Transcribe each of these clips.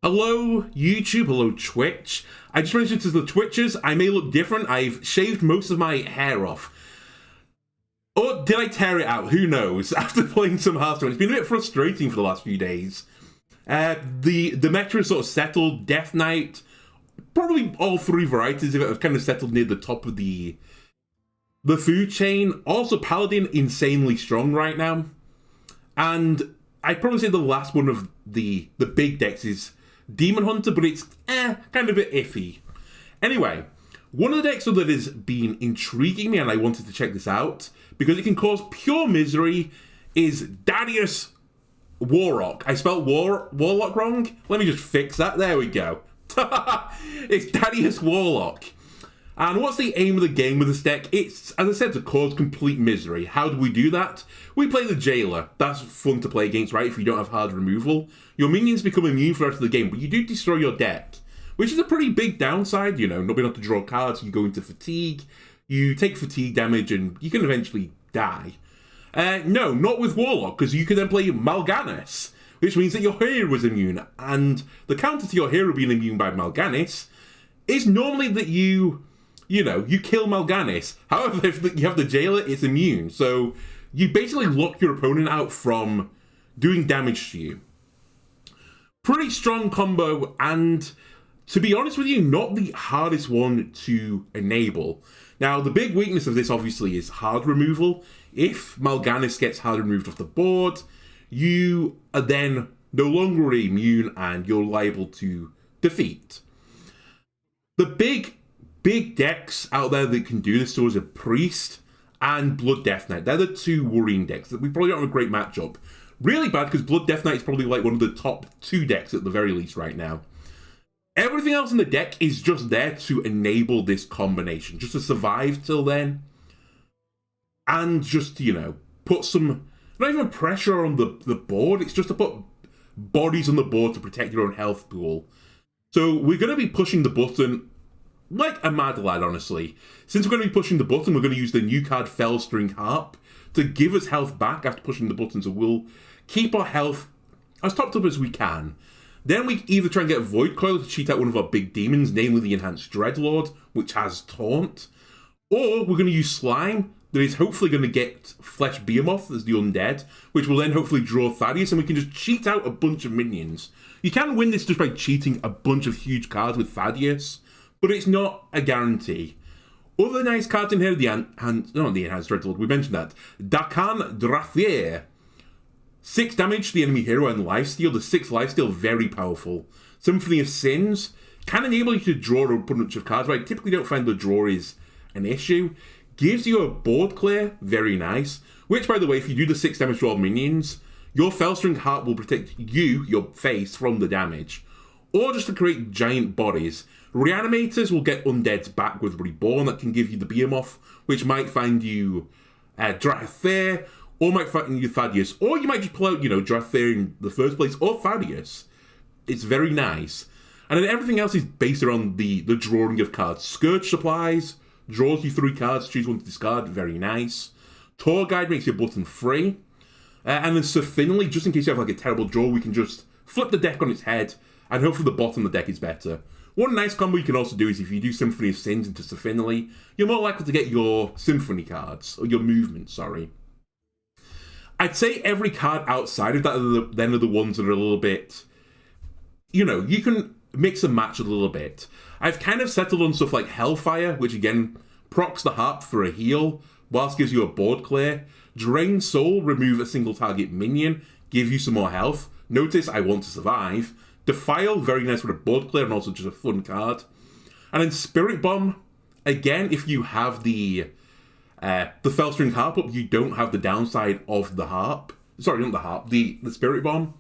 Hello YouTube, hello Twitch. I just mentioned to the Twitchers, I may look different. I've shaved most of my hair off. Or did I tear it out? Who knows? After playing some Hearthstone, it's been a bit frustrating for the last few days. The meta is sort of settled. Death Knight, probably all three varieties of it have kind of settled near the top of the food chain. Also, Paladin, insanely strong right now. And I'd probably say the last one of the big decks is Demon Hunter, but it's kind of a bit iffy. Anyway, one of the decks that has been intriguing me, and I wanted to check this out, because it can cause pure misery, is Daddius Warlock. I spelled Warlock wrong? Let me just fix that. There we go. It's Daddius Warlock. And what's the aim of the game with this deck? It's, as I said, to cause complete misery. How do we do that? We play the Jailer. That's fun to play against, right? If you don't have hard removal. Your minions become immune for the rest of the game, but you do destroy your deck, which is a pretty big downside, you know, not being able to draw cards, you go into fatigue, you take fatigue damage, and you can eventually die. No, not with Warlock, because you can then play Mal'Ganis, which means that your hero is immune, and the counter to your hero being immune by Mal'Ganis is normally that you kill Mal'Ganis. However, if you have the Jailer, it's immune, so you basically lock your opponent out from doing damage to you. Pretty strong combo, and to be honest with you, not the hardest one to enable. Now, the big weakness of this obviously is hard removal. If Mal'Ganis gets hard removed off the board, you are then no longer immune and you're liable to defeat. The big decks out there that can do this, so is a Priest and Blood Death Knight. They're the two worrying decks that we probably don't have a great matchup. Really bad, because Blood Death Knight is probably like one of the top two decks at the very least right now. Everything else in the deck is just there to enable this combination, just to survive till then. And just, put some, not even pressure on the board, it's just to put bodies on the board to protect your own health pool. So we're going to be pushing the button like a mad lad, honestly. Since we're going to be pushing the button, we're going to use the new card Felstring Harp to give us health back after pushing the button, so we'll keep our health as topped up as we can. Then we either try and get Voidcaller to cheat out one of our big demons, namely the enhanced Dreadlord, which has Taunt, or we're going to use Slime that is hopefully going to get Flesh Behemoth as the Undead, which will then hopefully draw Thaddius, and we can just cheat out a bunch of minions. You can win this just by cheating a bunch of huge cards with Thaddius, but it's not a guarantee. Other nice cards in here, the enhanced Dreadlord, we mentioned that. Dar'Khan Drathir. 6 damage to the enemy hero and lifesteal. The 6 lifesteal, very powerful. Symphony of Sins can enable you to draw a bunch of cards, but I typically don't find the draw is an issue. Gives you a board clear, very nice. Which, by the way, if you do the 6 damage to all minions, your Felstring Harp will protect you, your face, from the damage. Or just to create giant bodies. Reanimators will get undeads back with Reborn that can give you the Behemoth, which might find you Drathir, or might find you Thaddius, or you might just pull out, Drathir in the first place, or Thaddius. It's very nice. And then everything else is based around the drawing of cards. Scourge Supplies draws you 3 cards, choose one to discard, very nice. Tour Guide makes your button free. And then Sir Finley, just in case you have like a terrible draw, we can just flip the deck on its head, and hopefully the bottom of the deck is better. One nice combo you can also do is if you do Symphony of Sins into Sir Finley, you're more likely to get your Symphony cards, or your movement, sorry. I'd say every card outside of that are the ones that are a little bit, you can mix and match a little bit. I've kind of settled on stuff like Hellfire, which again, procs the Harp for a heal, whilst gives you a board clear. Drain Soul, remove a single target minion, give you some more health. Notice I want to survive. Defile, very nice with a board clear and also just a fun card. And then Spirit Bomb, again, if you have the Felstring Harp up, you don't have the downside of the Harp. Sorry, not the Harp, the Spirit Bomb.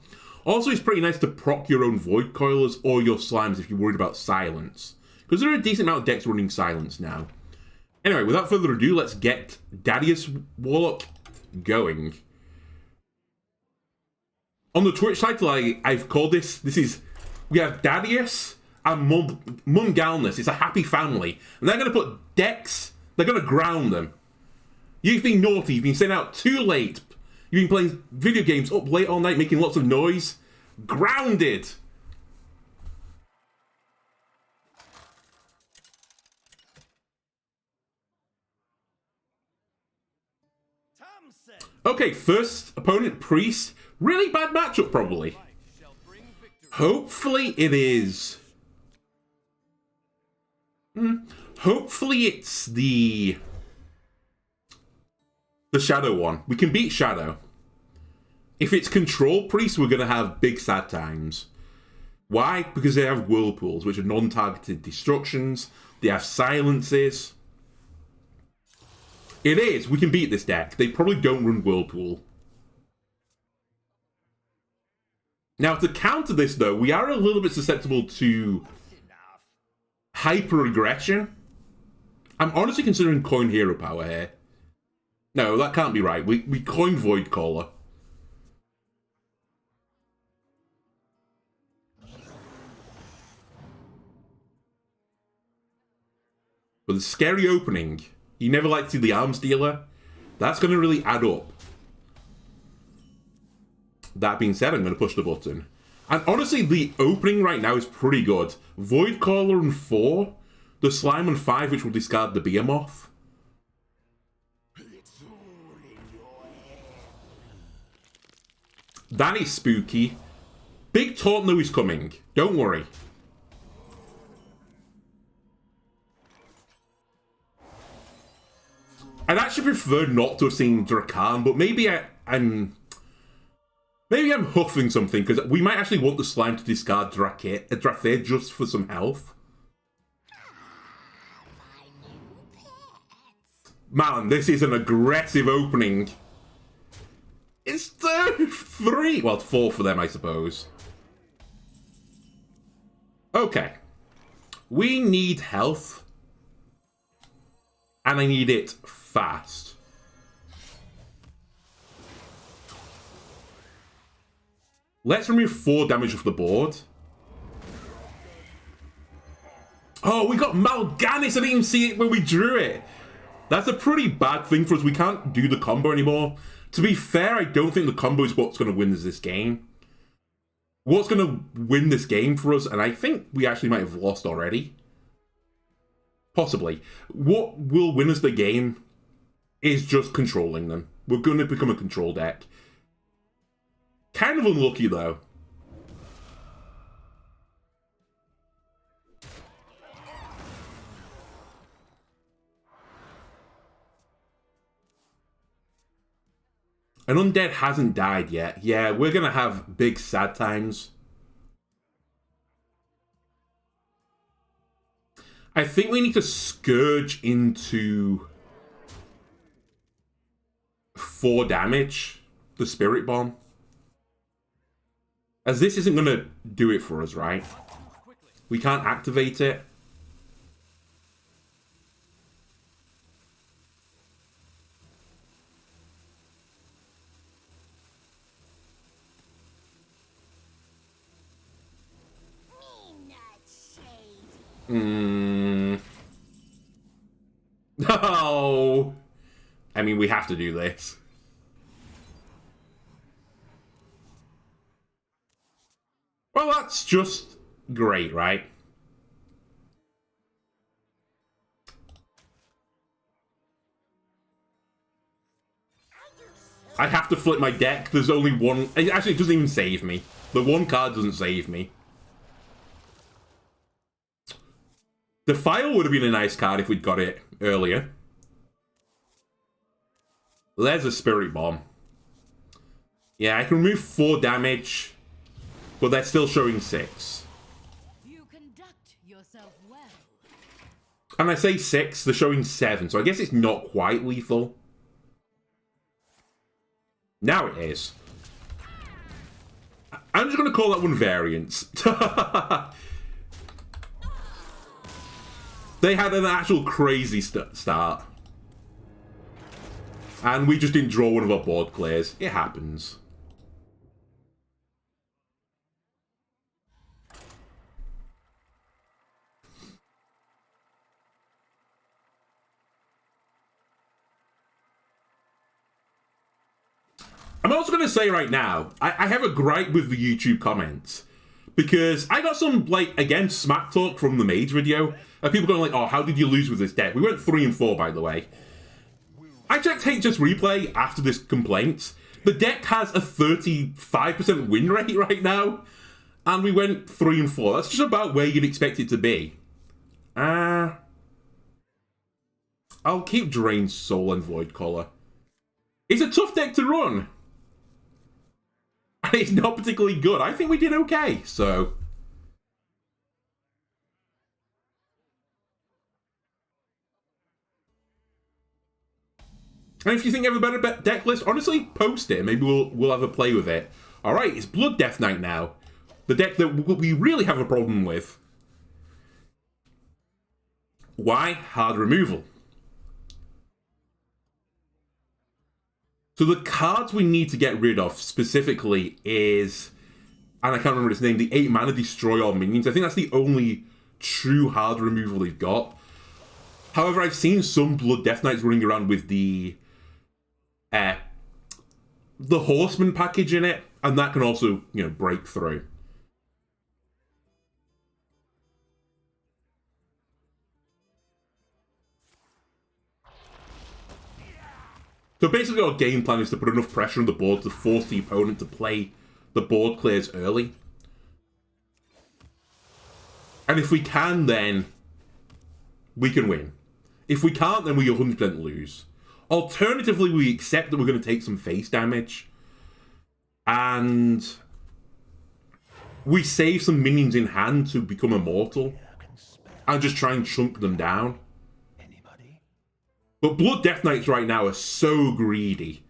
Also, it's pretty nice to proc your own Voidcallers or your Slimes if you're worried about silence, because there are a decent amount of decks running silence now. Anyway, without further ado, let's get Daddius Warlock going. On the Twitch title, I've called this we have Daddius and Mungalnus. It's a happy family. And they're going to put decks, they're going to ground them. You've been naughty, you've been staying out too late. You've been playing video games up late all night, making lots of noise. Grounded. Okay, first opponent, Priest. Really bad matchup, probably. Hopefully it is. Hopefully it's the Shadow one. We can beat Shadow. If it's Control Priest, we're going to have big sad times. Why? Because they have Whirlpools, which are non-targeted destructions. They have Silences. It is. We can beat this deck. They probably don't run Whirlpool. Now, to counter this, though, we are a little bit susceptible to hyper-aggression. I'm honestly considering coin Hero Power here. No, that can't be right. We coin Voidcaller. But the scary opening, you never like to see the Arms Dealer. That's going to really add up. That being said, I'm going to push the button. And honestly, the opening right now is pretty good. Voidcaller on 4. The Slime on 5, which will discard the Behemoth. That is spooky. Big taunt though is coming. Don't worry. I'd actually prefer not to have seen Dar'Khan, but maybe I'm huffing something, because we might actually want the Slime to discard Drathir just for some health. Man, this is an aggressive opening. It's 3. Well, 4 for them, I suppose. Okay. We need health. And I need it fast. Let's remove 4 damage off the board. Oh, we got Mal'Ganis. I didn't even see it when we drew it. That's a pretty bad thing for us. We can't do the combo anymore. To be fair, I don't think the combo is what's going to win us this game. What's going to win this game for us, and I think we actually might have lost already. Possibly. What will win us the game is just controlling them. We're going to become a control deck. Kind of unlucky, though. An Undead hasn't died yet. Yeah, we're going to have big sad times. I think we need to Scourge into 4 damage. The Spirit Bomb. As this isn't going to do it for us, right? We can't activate it. No! I mean, we have to do this. Well, that's just great, right? I have to flip my deck. There's only one. Actually, it doesn't even save me. The one card doesn't save me. Defile would have been a nice card if we'd got it earlier. There's a Spirit Bomb. Yeah, I can remove 4 damage, but they're still showing 6. You conduct yourself well. And I say 6, they're showing 7, so I guess it's not quite lethal. Now it is. I'm just going to call that one variance. They had an actual crazy start. And we just didn't draw one of our board clears. It happens. I'm also going to say right now, I have a gripe with the YouTube comments. Because I got some, like, again, smack talk from the Mage video. People going like, oh, how did you lose with this deck? We went 3 and 4, by the way. I checked HS Replay after this complaint. The deck has a 35% win rate right now, and we went 3 and 4. That's just about where you'd expect it to be. I'll keep Drain Soul and Voidcaller. It's a tough deck to run. And it's not particularly good. I think we did okay, so... And if you think you have a better deck list, honestly, post it. Maybe we'll have a play with it. Alright, it's Blood Death Knight now. The deck that we really have a problem with. Why? Hard removal. So the cards we need to get rid of specifically is... And I can't remember its name. The 8 mana Destroy All Minions. I think that's the only true hard removal they've got. However, I've seen some Blood Death Knights running around with the Horseman package in it, and that can also, you know, break through. So basically our game plan is to put enough pressure on the board to force the opponent to play the board clears early. And if we can, then we can win. If we can't, then we 100% lose. Alternatively, we accept that we're going to take some face damage. And we save some minions in hand to become immortal. And just try and chunk them down. But Blood Death Knights right now are so greedy.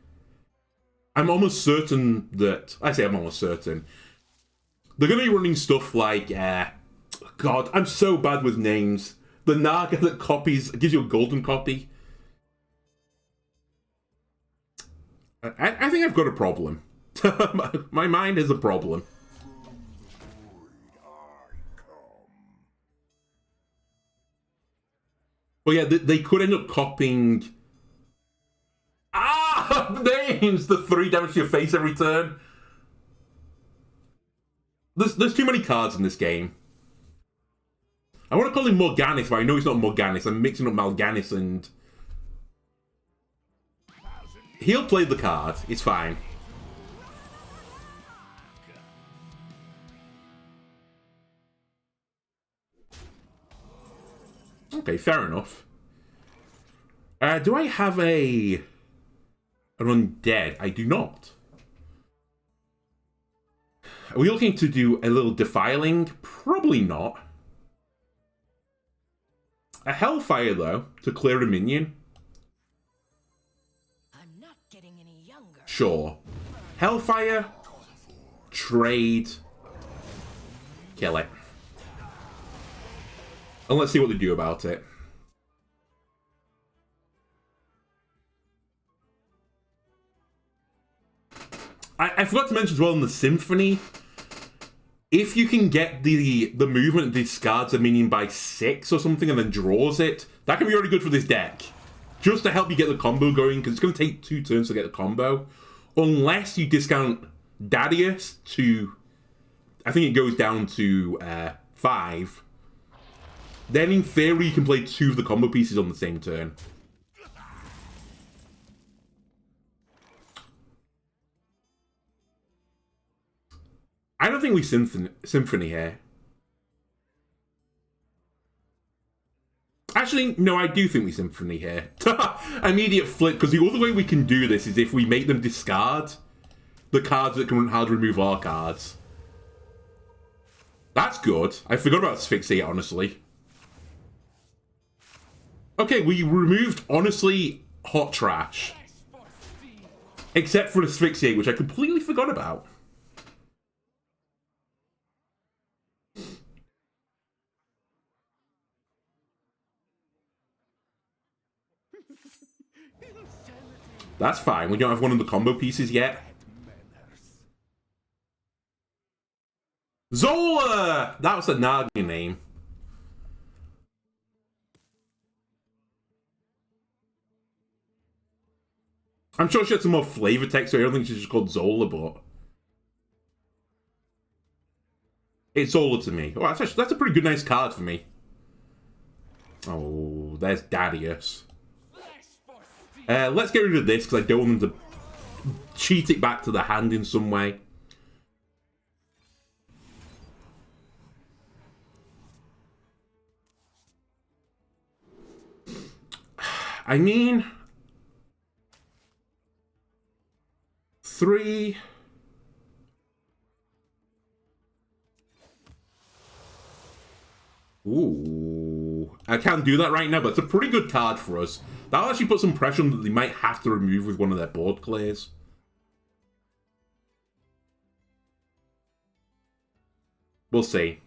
I'm almost certain that... I say I'm almost certain. They're going to be running stuff like... God, I'm so bad with names. The Naga that gives you a golden copy. I think I've got a problem. My mind has a problem. Well, yeah, they could end up copying... Names! The 3 damage to your face every turn. There's too many cards in this game. I want to call him Morganis, but I know it's not Morganis. I'm mixing up Mal'Ganis and... He'll play the card. It's fine. Okay, fair enough. Do I have an undead? I do not. Are we looking to do a little defiling? Probably not. A Hellfire, though, to clear a minion. I'm not getting any younger. Sure. Hellfire, trade, kill it. And let's see what they do about it. I forgot to mention as well in the Symphony, if you can get the movement that discards a minion by 6 or something and then draws it, that can be really good for this deck. Just to help you get the combo going, because it's going to take 2 turns to get the combo. Unless you discount Daddius to... I think it goes down to 5. Then in theory you can play 2 of the combo pieces on the same turn. I don't think we Symphony here. Actually, no, I do think we Symphony here. Immediate flip, because the other way we can do this is if we make them discard the cards that can hard remove our cards. That's good. I forgot about Asphyxiate, honestly. Okay, we removed, honestly, hot trash. Except for Asphyxiate, which I completely forgot about. That's fine. We don't have one of the combo pieces yet. Zola! That was a Naga name. I'm sure she had some more flavor text, so I don't think she's just called Zola, but... It's Zola to me. Oh, that's a pretty good, nice card for me. Oh, there's Daddius. Let's get rid of this because I don't want them to cheat it back to the hand in some way. I mean, 3. Ooh, I can't do that right now, but it's a pretty good card for us. That'll actually put some pressure on that they might have to remove with one of their board clears. We'll see.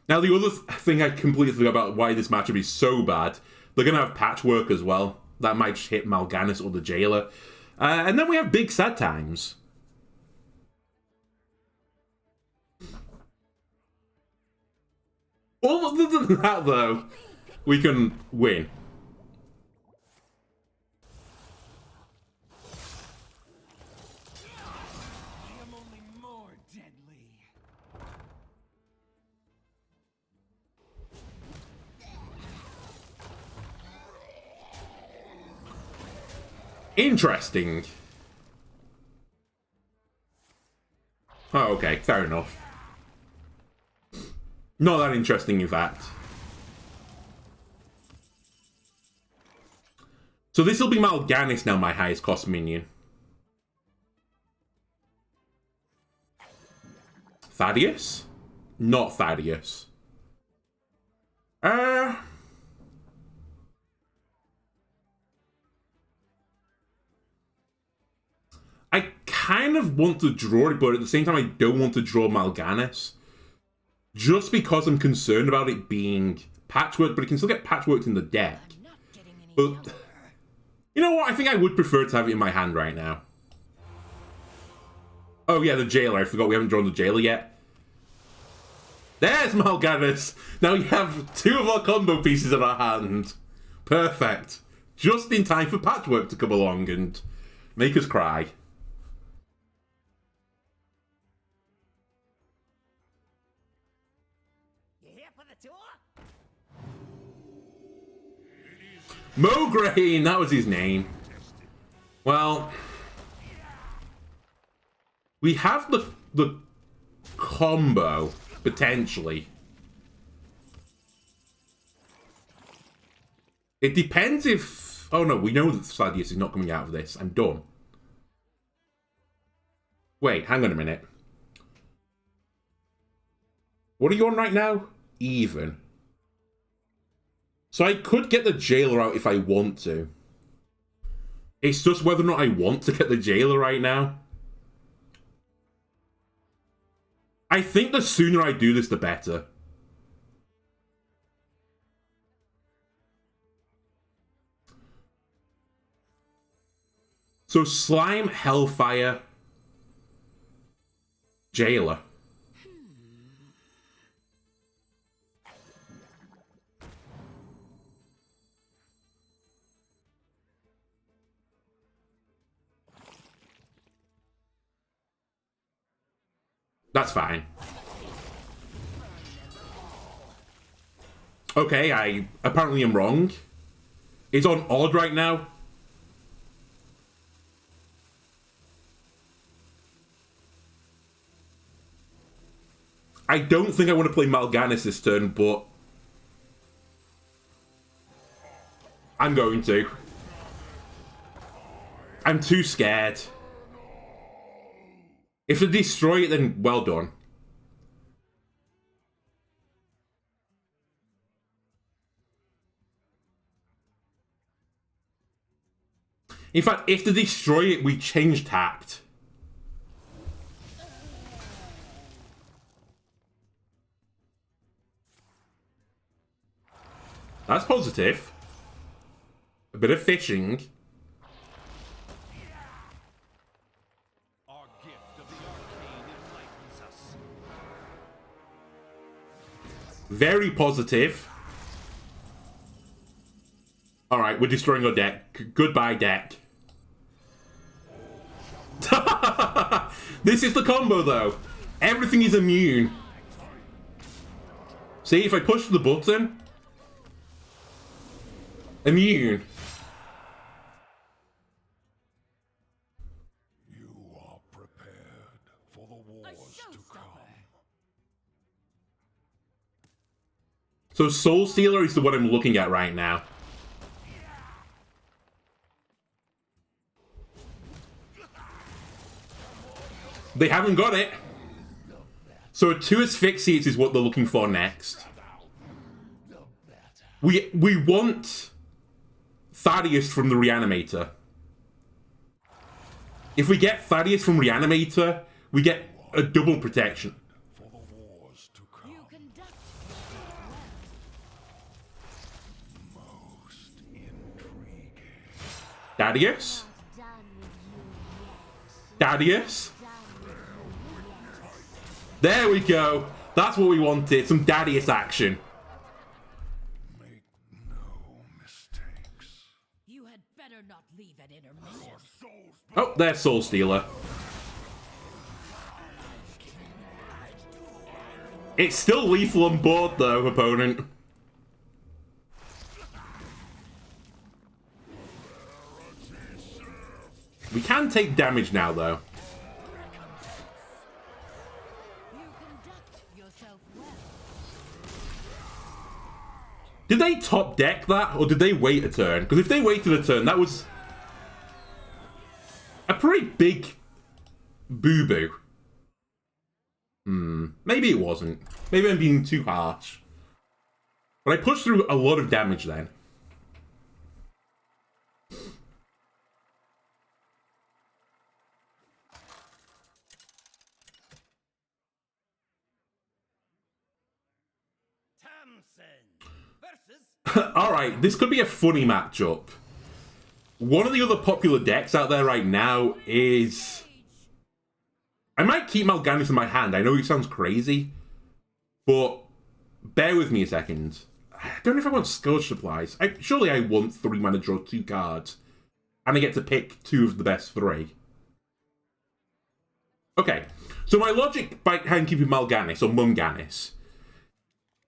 Now, the other thing I completely forgot about why this matchup is so bad, they're going to have patchwork as well. That might just hit Mal'Ganis or the Jailer. And then we have big sad times. Other than that, though, we can win. I am only more deadly. Interesting. Oh, okay, fair enough. Not that interesting, in fact. So this will be Mal'Ganis now, my highest cost minion. Thaddius? Not Thaddius. I kind of want to draw it, but at the same time I don't want to draw Mal'Ganis. Just because I'm concerned about it being patchwork, but it can still get patchworked in the deck. But, you know what? I think I would prefer to have it in my hand right now. Oh yeah, the Jailer. I forgot we haven't drawn the Jailer yet. There's Mal'Ganis! Now we have 2 of our combo pieces in our hand. Perfect. Just in time for patchwork to come along and make us cry. Mograine, that was his name. Well, we have the combo, potentially. It depends if... Oh no, we know that Thaddius is not coming out of this. I'm done. Wait, hang on a minute. What are you on right now? Even. So I could get the Jailer out if I want to. It's just whether or not I want to get the Jailer right now. I think the sooner I do this, the better. So Slime, Hellfire, Jailer. That's fine. Okay, I apparently am wrong. It's on odd right now. I don't think I want to play Mal'Ganis this turn, but I'm going to. I'm too scared. If they destroy it, then well done. In fact, if they destroy it, we change tact. That's positive. A bit of fishing. Very positive. Alright, we're destroying our deck. Goodbye, deck. This is the combo, though. Everything is immune. See, if I push the button... Immune. So Soul Stealer is the one I'm looking at right now. They haven't got it. So a 2 Asphyxiates is what they're looking for next. We want Thaddius from the Reanimator. If we get Thaddius from Reanimator, we get a double protection. You conduct Most intriguing. Daddius? done with you yet. Daddius? Done with you yet. There we go. That's what we wanted. Some Daddius action. Make no mistakes. You had better not leave at intermission. Oh, there's Soul Stealer. It's still lethal on board, though, opponent. We can take damage now, though. You conduct yourself well. Did they top deck that, or did they wait a turn? Because if they waited a turn, that was a pretty big boo-boo. Maybe it wasn't. Maybe I'm being too harsh. But I pushed through a lot of damage then. Alright, this could be a funny matchup. One of the other popular decks out there right now is... I might keep Mal'Ganis in my hand. I know it sounds crazy, but bear with me a second. I don't know if I want Scourge Supplies. Surely I want 3 mana, draw 2 cards, and I get to pick 2 of the best 3. Okay, so my logic behind keeping Mal'Ganis, or Mum'Ganis,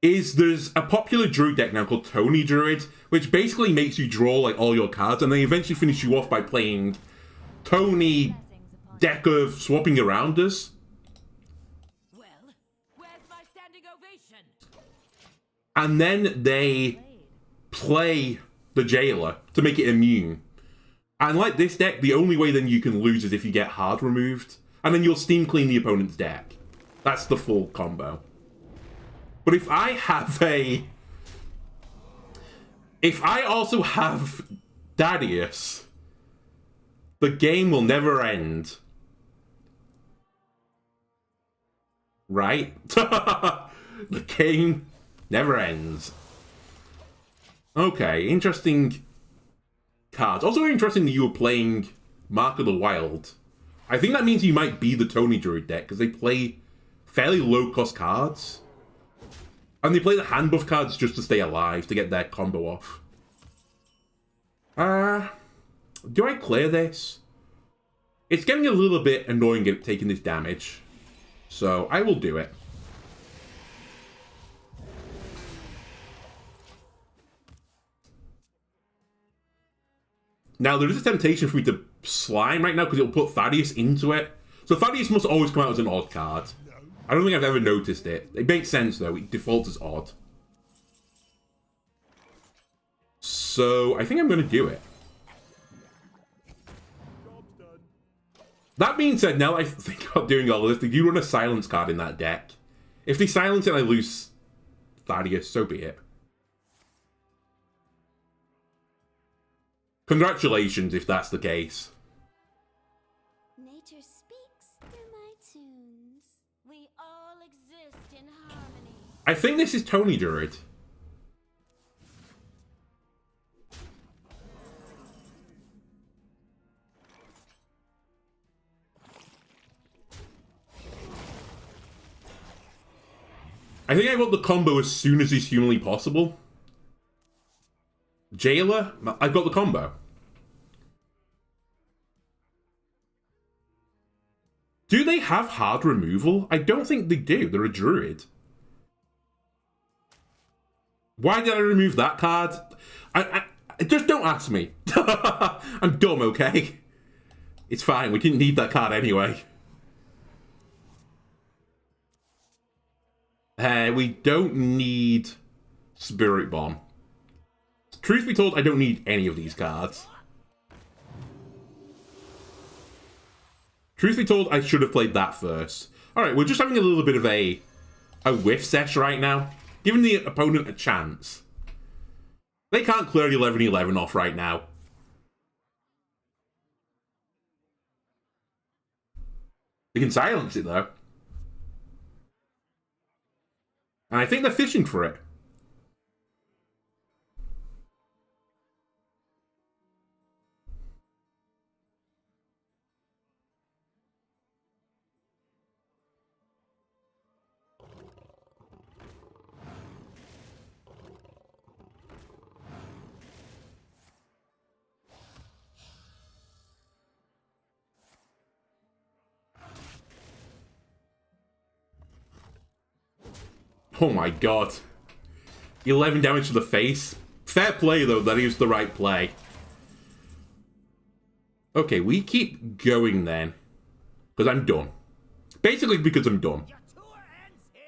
is there's a popular druid deck now called Tony Druid, which basically makes you draw like all your cards, and they eventually finish you off by playing Tony deck of swapping around us. Well, where's my standing ovation? And then they play the Jailer to make it immune. And like this deck, the only way then you can lose is if you get hard removed. And then you'll steam clean the opponent's deck. That's the full combo. But if I have a... If I also have Daddius, the game will never end. Right? The game never ends. Okay, interesting cards. Also interesting that you were playing Mark of the Wild. I think that means you might be the Tony Druid deck, because they play fairly low-cost cards. And they play the hand buff cards just to stay alive, to get their combo off. Do I clear this? It's getting a little bit annoying at taking this damage. So, I will do it. Now, there is a temptation for me to slime right now, because it'll put Thaddius into it. So Thaddius must always come out as an odd card. I don't think I've ever noticed it. It makes sense, though. It defaults as odd. So, I think I'm going to do it. That being said, now I think about doing all this, they do run a silence card in that deck. If they silence it and I lose Thaddius, so be it. Congratulations if that's the case. Nature speaks through my tunes. We all exist in harmony. I think this is Tony Druid. I think I want the combo as soon as is humanly possible. Jailer? I've got the combo. Do they have hard removal? I don't think they do. They're a druid. Why did I remove that card? I just don't ask me. I'm dumb, okay? It's fine. We didn't need that card anyway. We don't need Spirit Bomb. Truth be told, I don't need any of these cards. Truth be told, I should have played that first. Alright, we're just having a little bit of a whiff sesh right now. Giving the opponent a chance. They can't clear the 11-11 off right now. They can silence it, though. And I think they're fishing for it. Oh my god. 11 damage to the face. Fair play, though. That is the right play. Okay, we keep going then. Because I'm done. Basically because I'm done. Your tour ends here.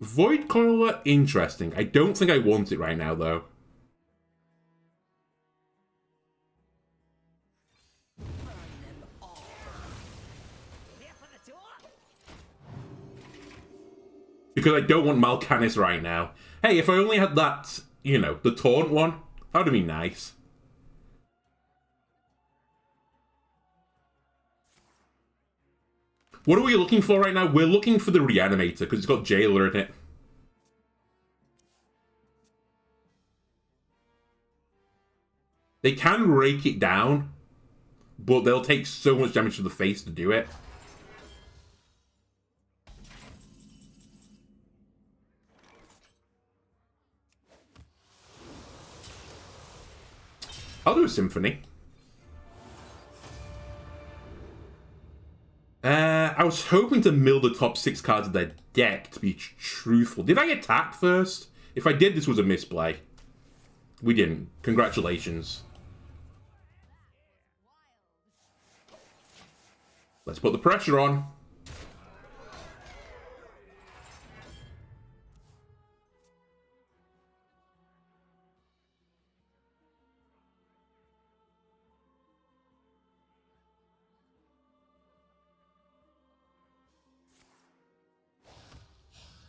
Voidcaller, interesting. I don't think I want it right now, though. Because I don't want Mal'Ganis right now. Hey, if I only had that, you know, the taunt one, that would have been nice. What are we looking for right now? We're looking for the Reanimator, because it's got Jailer in it. They can rake it down, but they'll take so much damage to the face to do it. I'll do a Symphony. I was hoping to mill the top 6 cards of their deck, to be truthful. Did I attack first? If I did, this was a misplay. We didn't. Congratulations. Let's put the pressure on.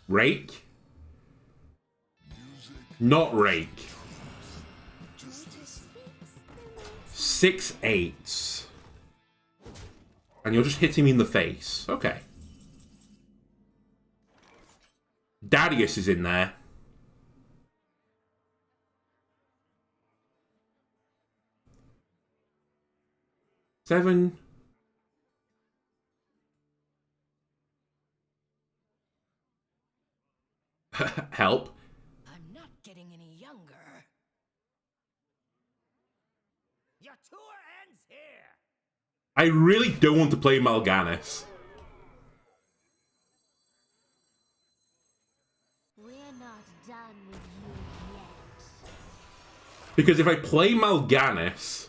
Rake? Not rake. 6 8s. And you're just hitting me in the face. Okay. Daddius is in there. Seven. Help. I'm not getting any younger. Your tour ends here. I really don't want to play Mal'Ganis. We're not done with you yet. Because if I play Mal'Ganis...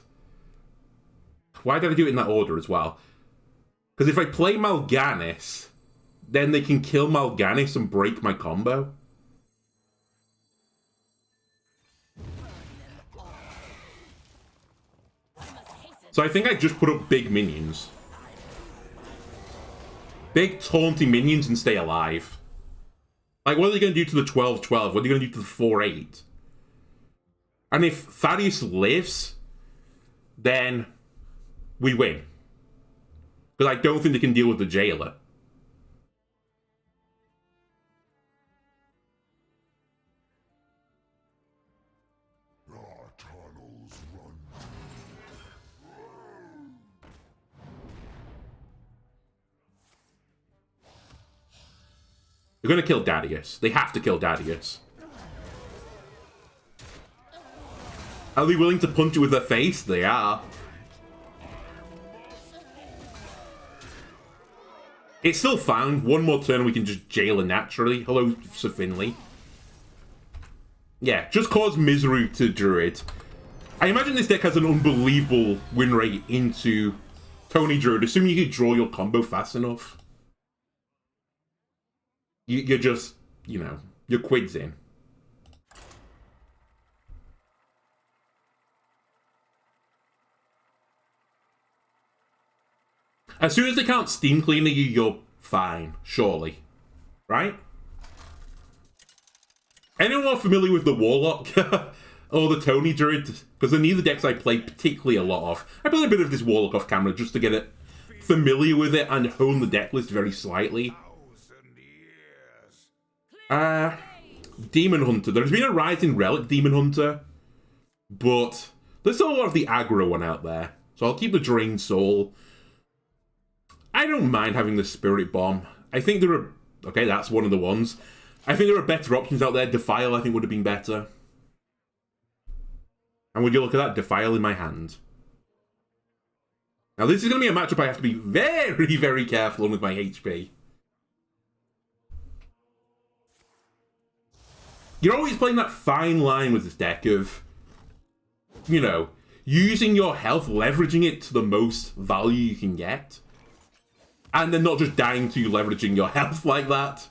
Why did I do it in that order as well? Because if I play Mal'Ganis, then they can kill Mal'Ganis and break my combo. So I think I just put up big minions. Big taunty minions and stay alive. Like, what are they going to do to the 12-12? What are they going to do to the 4-8? And if Thaddius lives, then we win. Because I don't think they can deal with the Jailer. Our tunnels run. They're going to kill Daddius. They have to kill Daddius. Are they willing to punch it with their face? They are. It's still fine. One more turn, we can just jail her naturally. Hello, Sir Finley. Yeah, just cause misery to Druid. I imagine this deck has an unbelievable win rate into Tony Druid, assuming you can draw your combo fast enough. You're just, you know, your quid's in. As soon as they can't steam cleaner you, you're fine, surely. Right? Anyone more familiar with the Warlock? Or the Tony Druid? Because they're neither decks I play particularly a lot of. I played a bit of this Warlock off camera just to get it familiar with it and hone the deck list very slightly. Demon Hunter. There's been a rise in Relic Demon Hunter, but there's still a lot of the aggro one out there. So I'll keep the Drained Soul. I don't mind having the Spirit Bomb. I think there are... Okay, that's one of the ones. I think there are better options out there. Defile, I think, would have been better. And would you look at that? Defile in my hand. Now, this is going to be a matchup I have to be very, very careful on with my HP. You're always playing that fine line with this deck of, you know, using your health, leveraging it to the most value you can get. And then not just dying to you leveraging your health like that.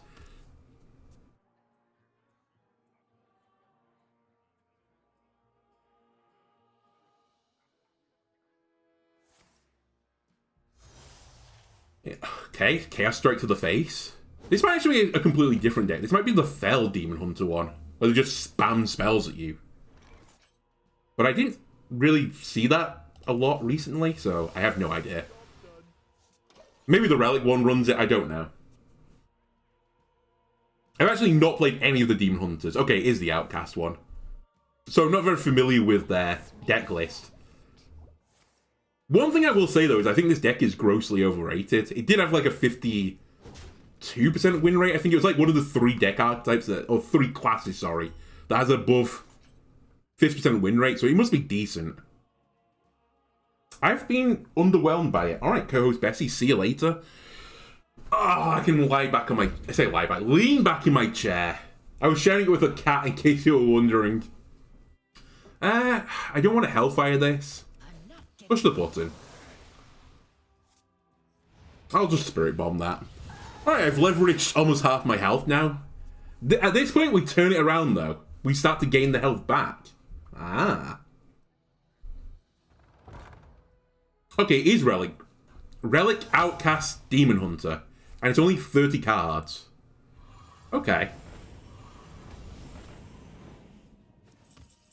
Okay, Chaos Strike to the face. This might actually be a completely different deck. This might be the FoL Demon Hunter one, where they just spam spells at you. But I didn't really see that a lot recently, so I have no idea. Maybe the Relic one runs it, I don't know. I've actually not played any of the Demon Hunters. Okay, it is the Outcast one. So I'm not very familiar with their deck list. One thing I will say, though, is I think this deck is grossly overrated. It did have like a 52% win rate. I think it was like one of the 3 deck archetypes, or 3 classes, sorry, that has above 50% win rate, so it must be decent. I've been underwhelmed by it. Alright, co-host Bessie, see you later. Oh, I can lie back on my... I say lie back. Lean back in my chair. I was sharing it with a cat in case you were wondering. I don't want to Hellfire this. Push the button. I'll just Spirit Bomb that. Alright, I've leveraged almost half my health now. At this point, we turn it around, though. We start to gain the health back. Ah. Okay, it is Relic. Relic, Outcast, Demon Hunter. And it's only 30 cards. Okay.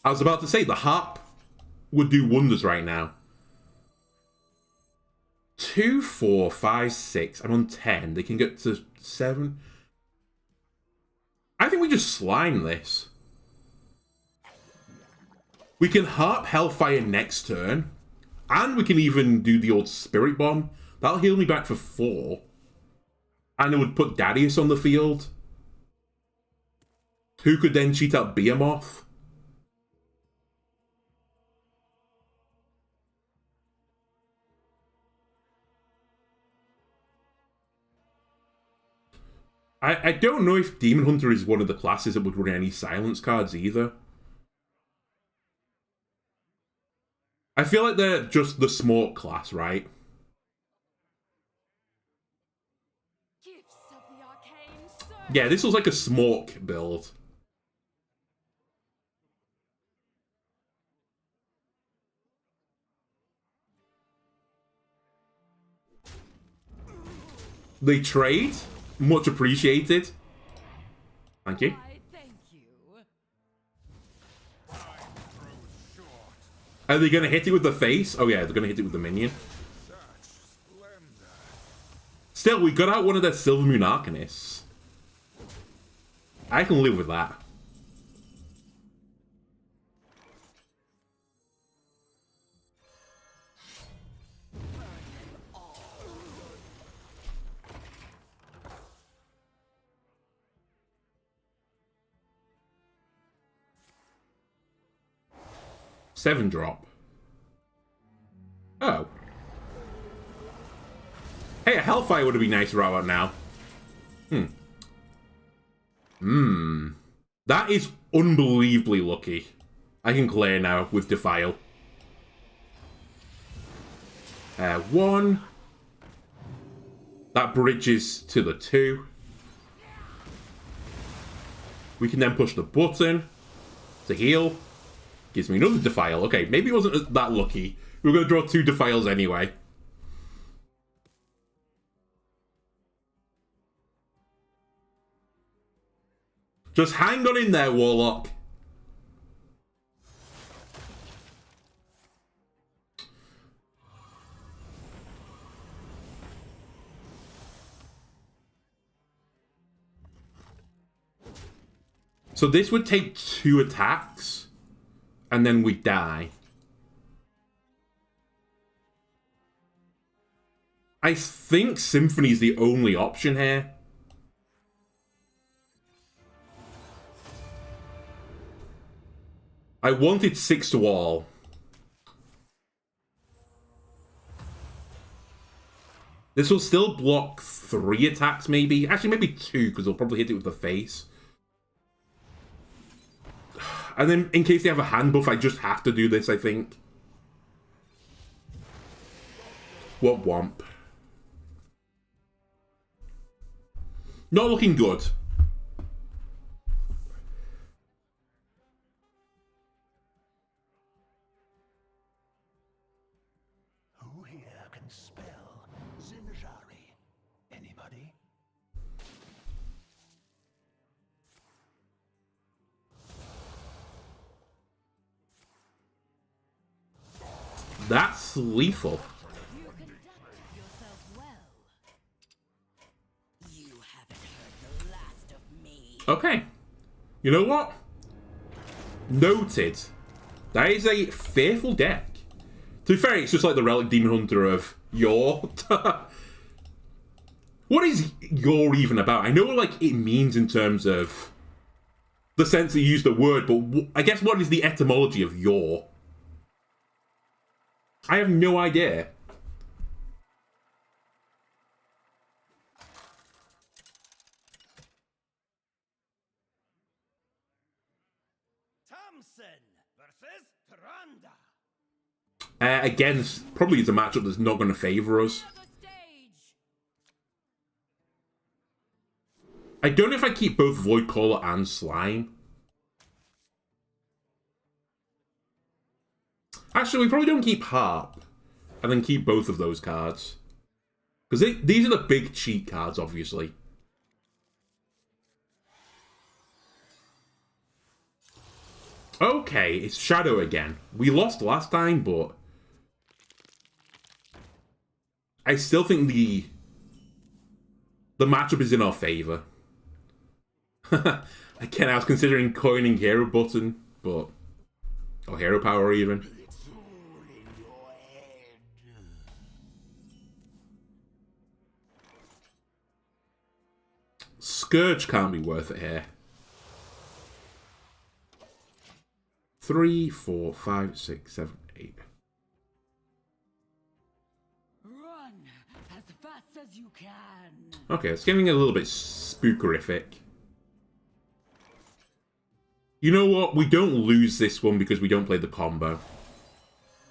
I was about to say, the Harp would do wonders right now. 2, 4, 5, 6. I'm on 10. They can get to 7. I think we just slime this. We can Harp Hellfire next turn. And we can even do the old Spirit Bomb. That'll heal me back for 4. And it would put Daddius on the field. Who could then cheat out Behemoth? I don't know if Demon Hunter is one of the classes that would run any silence cards either. I feel like they're just the smoke class, right? Yeah, this was like a smoke build. They trade? Much appreciated. Thank you. Are they going to hit it with the face? Oh yeah, they're going to hit it with the minion. Still, we got out one of their Silver Moon Arcanists. I can live with that. Seven drop. Oh. Hey, a Hellfire would have been nice right about now. That is unbelievably lucky. I can clear now with Defile. 1. That bridges to the 2. We can then push the button to heal. Gives me another Defile. Okay, maybe it wasn't that lucky. We were going to draw 2 Defiles anyway. Just hang on in there, Warlock. So this would take 2 attacks, and then we die. I think Symphony is the only option here. I wanted 6 to all. This will still block 3 attacks, maybe. Actually, maybe 2, because they'll probably hit it with the face. And then, in case they have a hand buff, I just have to do this, I think. What womp. Not looking good. Who here can spell Zinjari? Anybody? That's lethal. You conducted yourself well. You haven't heard the last of me. Okay. You know what? Noted. That is a fearful deck. To be fair, it's just like the Relic Demon Hunter of yore. What is yore even about? I know like it means in terms of the sense that you use the word, but I guess what is the etymology of yore? I have no idea. Thompson versus Tranda. Again, probably is a matchup that's not going to favour us. Another stage. I don't know if I keep both Voidcaller and Slime. Actually, we probably don't keep Harp. And then keep both of those cards. Because these are the big cheat cards, obviously. Okay, it's Shadow again. We lost last time, but I still think the matchup is in our favour. Again, I was considering coining Hero Button, but... Or Hero Power, even. Scourge can't be worth it here. 3, 4, 5, 6, 7, 8. Run as fast as you can. Okay, it's getting a little bit spookerific. You know what? We don't lose this one because we don't play the combo.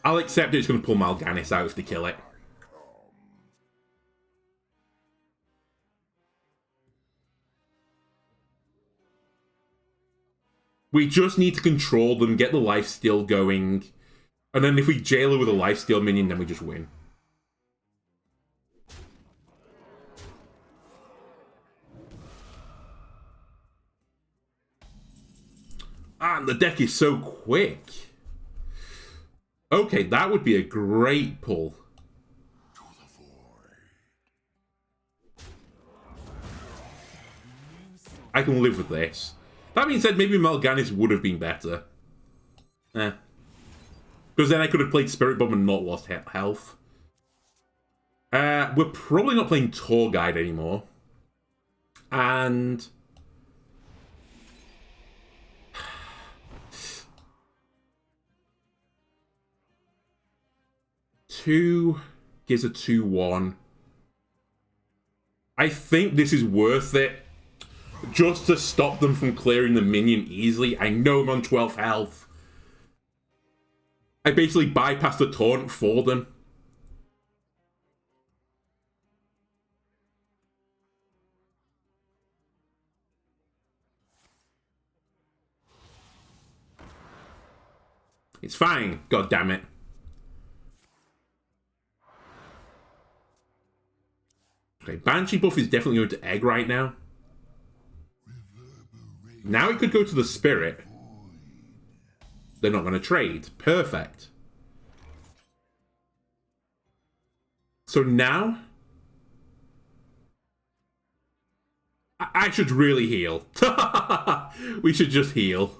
I'll accept it's going to pull Mal'Ganis out if they kill it. We just need to control them, get the lifesteal going. And then if we jail her with a lifesteal minion, then we just win. And the deck is so quick. Okay, that would be a great pull. I can live with this. That being said, maybe Mal'Ganis would have been better. Because then I could have played Spirit Bomb and not lost health. We're probably not playing Tour Guide anymore. And... 2 gives a 2-1. I think this is worth it. Just to stop them from clearing the minion easily. I know I'm on 12 health. I basically bypassed the taunt for them. It's fine. God damn it. Okay, Banshee buff is definitely going to Egg right now. Now it could go to the Spirit. They're not going to trade. Perfect. So now... I should really heal. We should just heal.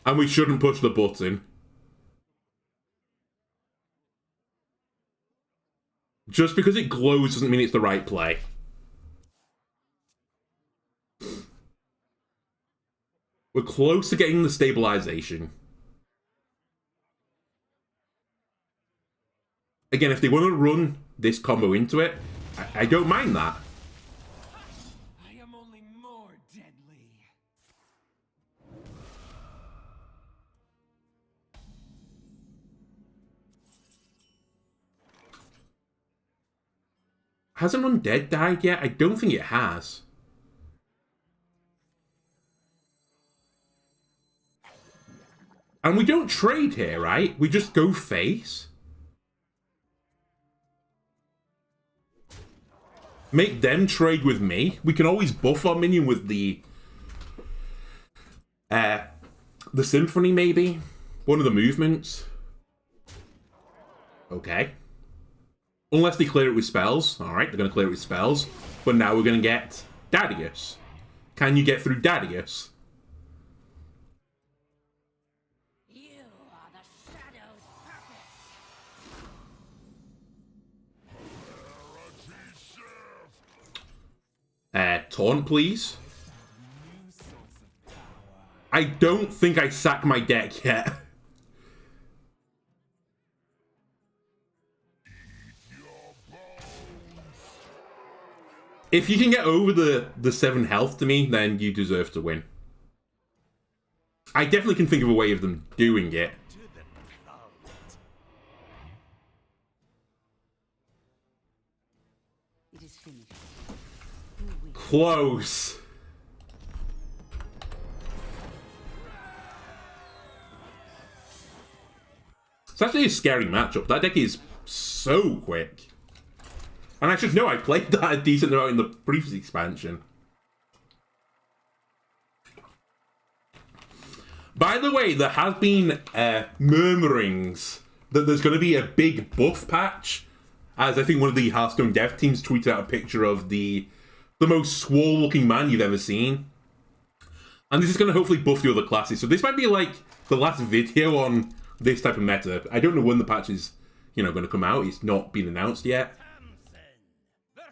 And we shouldn't push the button. Just because it glows doesn't mean it's the right play. We're close to getting the stabilization. Again, if they want to run this combo into it, I don't mind that. I am only more deadly. Hasn't Undead died yet? I don't think it has. And we don't trade here, right? We just go face. Make them trade with me. We can always buff our minion with the Symphony, maybe. One of the movements. Okay. Unless they clear it with spells. Alright, they're going to clear it with spells. But now we're going to get Daddius. Can you get through Daddius? Taunt, please. I don't think I sack my deck yet. If you can get over the 7 health to me, then you deserve to win. I definitely can think of a way of them doing it. It is finished. Close. It's actually a scary matchup. That deck is so quick. And I should know I played that a decent amount in the previous expansion. By the way, there has been murmurings that there's going to be a big buff patch. As I think one of the Hearthstone dev teams tweeted out a picture of the most swole-looking man you've ever seen. And this is going to hopefully buff the other classes. So this might be like the last video on this type of meta. I don't know when the patch is, going to come out. It's not been announced yet. The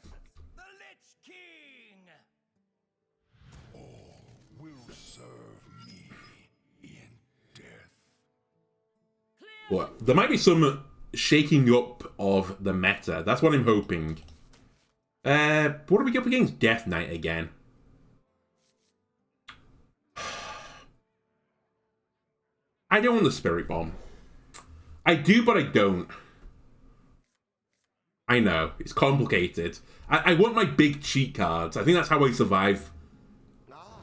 Lich King. All will serve me in death. But there might be some shaking up of the meta. That's what I'm hoping. What do we get up against? Death Knight again. I don't want the Spirit Bomb. I do, but I don't. I know, it's complicated. I want my big cheat cards. I think that's how I survive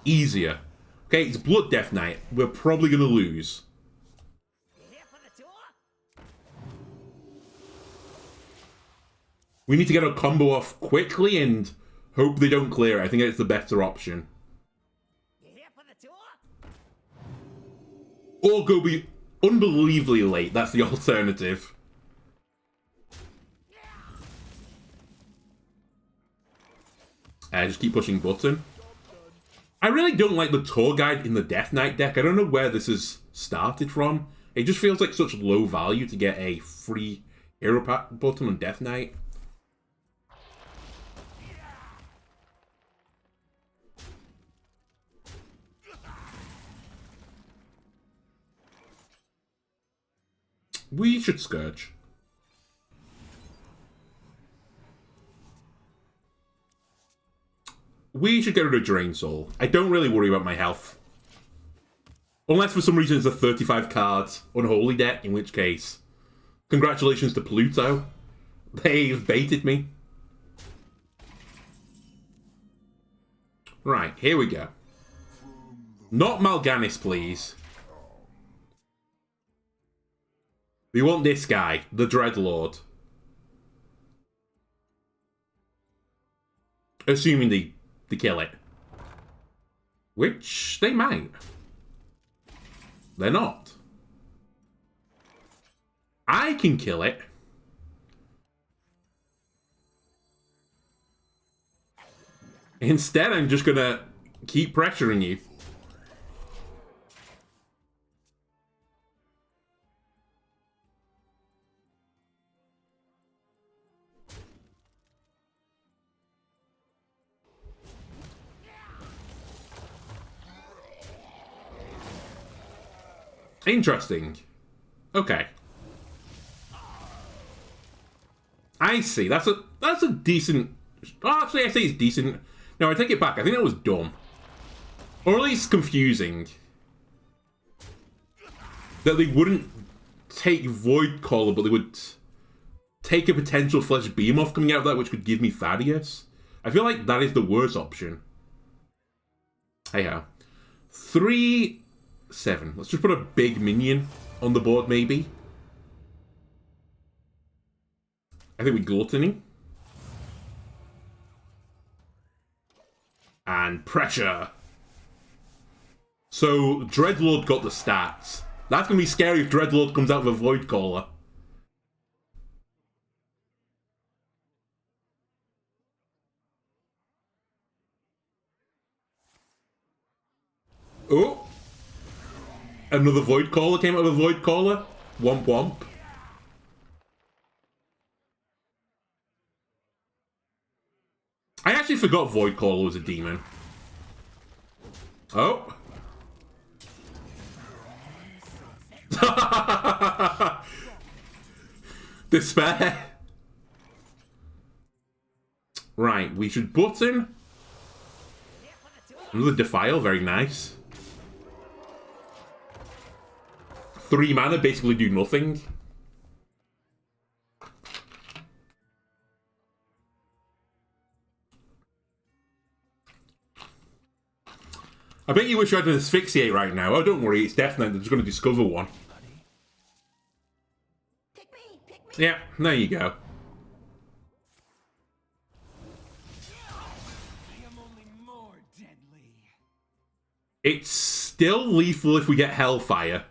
easier. Okay, it's Blood Death Knight. We're probably going to lose. We need to get a combo off quickly and hope they don't clear it. I think it's the better option. Or go be unbelievably late. That's the alternative. Just keep pushing button. I really don't like the tour guide in the Death Knight deck. I don't know where this has started from. It just feels like such low value to get a free hero button on Death Knight. We should Scourge. We should get rid of Drain Soul. I don't really worry about my health. Unless for some reason it's a 35 cards Unholy deck, in which case, congratulations to Pluto. They've baited me. Right, here we go. Not Mal'Ganis, please. We want this guy, the Dreadlord. Assuming they kill it. Which they might. They're not. I can kill it. Instead, I'm just gonna keep pressuring you. Interesting. Okay. I see. That's a decent... Oh, actually, I say it's decent. No, I take it back. I think that was dumb. Or at least confusing. That they wouldn't take Voidcaller, but they would take a potential Flesh Behemoth coming out of that, which could give me Thaddius. I feel like that is the worst option. Hey-ho. 3, 7. Let's just put a big minion on the board, maybe. I think we Gluttony. And pressure. So, Dreadlord got the stats. That's going to be scary if Dreadlord comes out with a Voidcaller. Oh! Another Voidcaller came out of a Voidcaller. Womp womp. I actually forgot Voidcaller was a demon. Oh. Despair. Right, we should button. Another Defile, very nice. 3 mana, basically do nothing. I bet you wish you had an Asphyxiate right now. Oh, don't worry, it's Death Knight. They're just going to discover one. Pick me. Yeah, there you go. I am only more deadly. It's still lethal if we get Hellfire.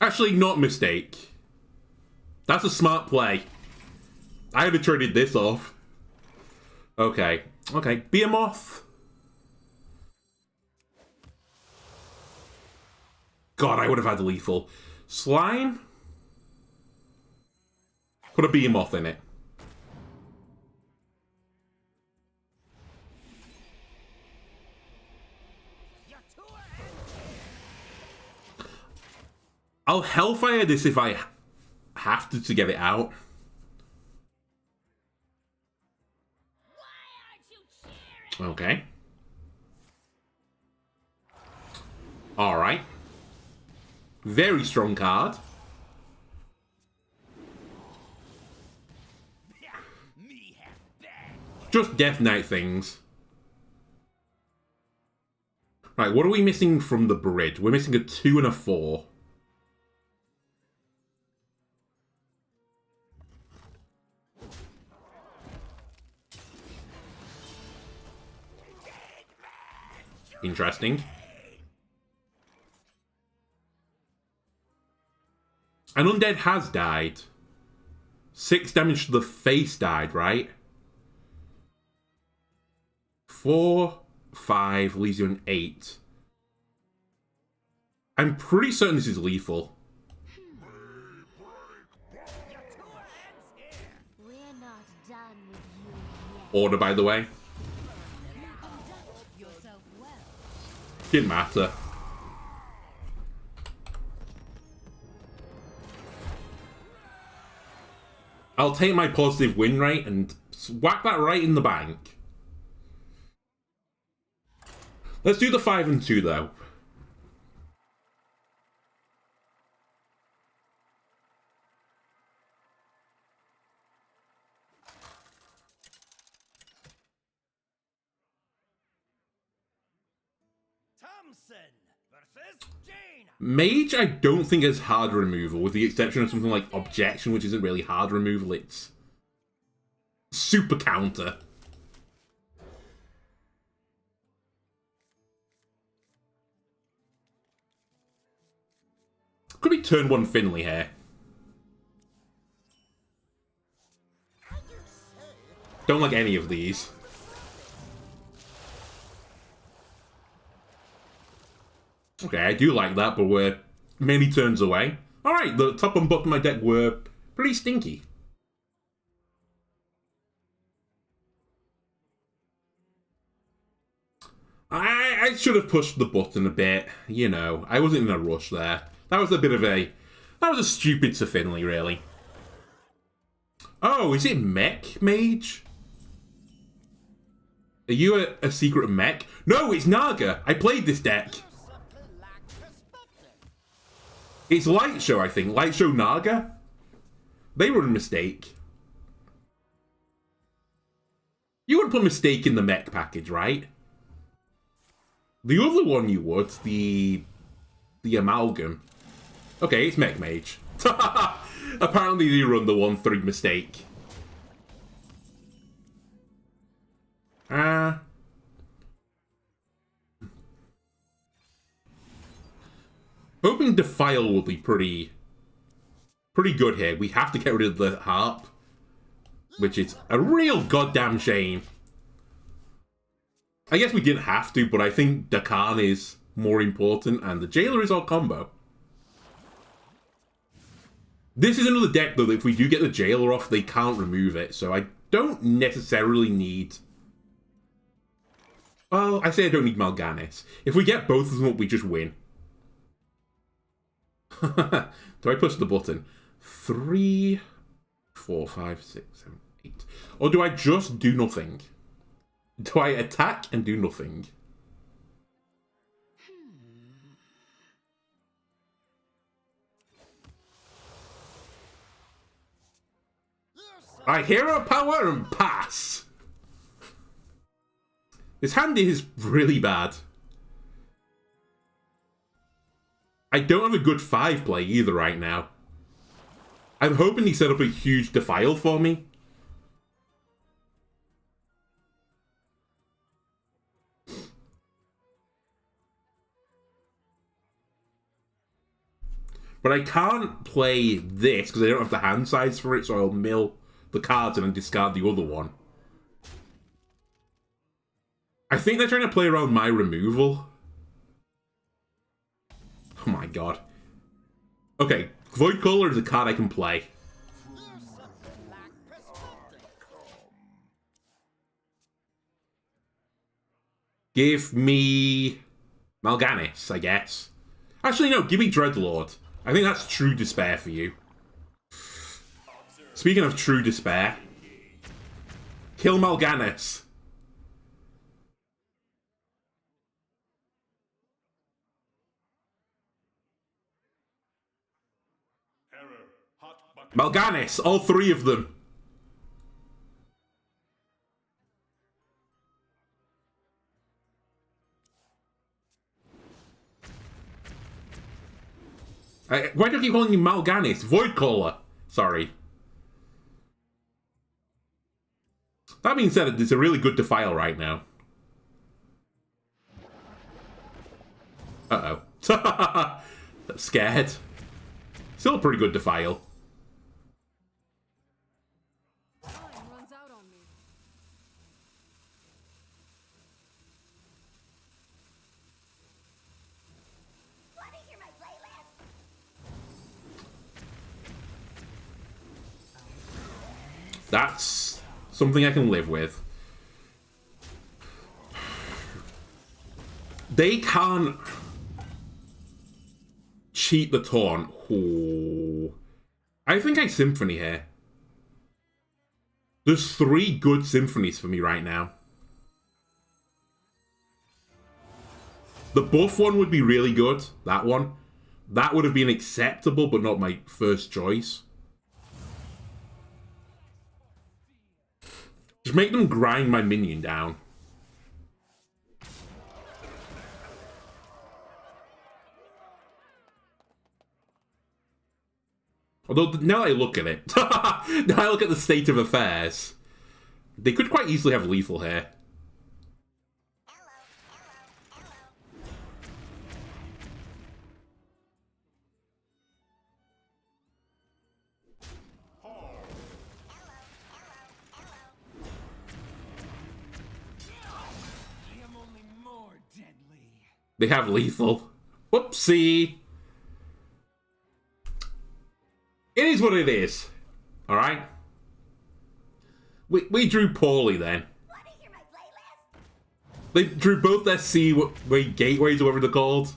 Actually, not mistake. That's a smart play. I would have traded this off. Okay. Okay. Behemoth. God, I would have had lethal. Slime. Put a Behemoth in it. I'll Hellfire this if I have to get it out. Okay. Alright. Very strong card. Just Death Knight things. Right, what are we missing from the bridge? We're missing a 2 and a 4. Interesting. An undead has died. 6 damage to the face died, right? 4, 5, leaves you an 8. I'm pretty certain this is lethal. We're not done with you yet. Order, by the way. Didn't matter. I'll take my positive win rate and whack that right in the bank. Let's do the 5 and 2 though. Mage, I don't think is hard removal, with the exception of something like Objection, which isn't really hard removal, it's super counter. Could be turn 1 Finley here. Don't like any of these. Okay, I do like that, but we're many turns away. Alright, the top and bottom of my deck were pretty stinky. I should have pushed the button a bit, you know. I wasn't in a rush there. That was a bit of a... That was a stupid to Finley, really. Oh, is it Mech Mage? Are you a secret mech? No, it's Naga! I played this deck. It's Light Show, I think. Light Show Naga? They were a mistake. You wouldn't put Mistake in the mech package, right? The other one you would, the Amalgam. Okay, it's Mech Mage. Apparently they run the 1-3 Mistake. Hoping Defile will be pretty good here. We have to get rid of the Harp, which is a real goddamn shame. I guess we didn't have to, but I think Dar'Khan is more important, and the Jailer is our combo. This is another deck, though, that if we do get the Jailer off, they can't remove it, so I don't necessarily need... Well, I say I don't need Mal'Ganis. If we get both of them up, we just win. Do I push the button? 3, 4, 5, 6, 7, 8. Or do I just do nothing? Do I attack and do nothing? I hero power and pass. This hand is really bad. I don't have a good 5 play either right now. I'm hoping he set up a huge Defile for me. But I can't play this because I don't have the hand size for it, so I'll mill the cards and then discard the other one. I think they're trying to play around my removal. Oh my god. Okay, Voidcaller is a card I can play. Give me Mal'Ganis, I guess. Actually, no, give me Dreadlord. I think that's true despair for you. Speaking of true despair, kill Mal'Ganis. Mal'Ganis, all 3 of them. Why do I keep calling you Mal'Ganis? Voidcaller. Sorry. That being said, it's a really good Defile right now. Uh-oh. Scared. Still a pretty good Defile. That's something I can live with. They can't cheat the taunt. Ooh. I think I Symphony here. There's 3 good Symphonies for me right now. The buff one would be really good, that one. That would have been acceptable, but not my first choice. Just make them grind my minion down. Although, now that I look at it, now I look at the state of affairs, they could quite easily have lethal here. They have lethal. Whoopsie. It is what it is. Alright? We drew poorly then. They drew both their C-way gateways, or whatever they're called.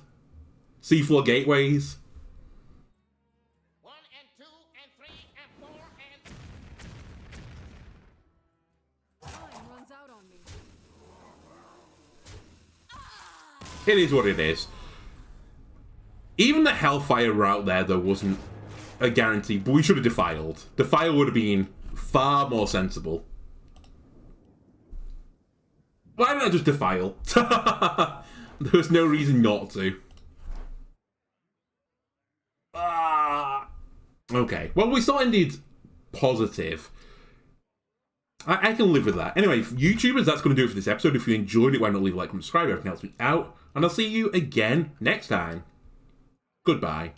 C-floor gateways. 1 and 2 and 3 and 4 and... Time runs out on me. It is what it is. Even the Hellfire route there, though, wasn't a guarantee, but we should have defiled. Defile would have been far more sensible. Why don't I just defile? There was no reason not to. Okay, well, we saw indeed positive. I can live with that. Anyway, YouTubers, that's going to do it for this episode. If you enjoyed it, why not leave a like and subscribe? Everything helps me out. And I'll see you again next time. Goodbye.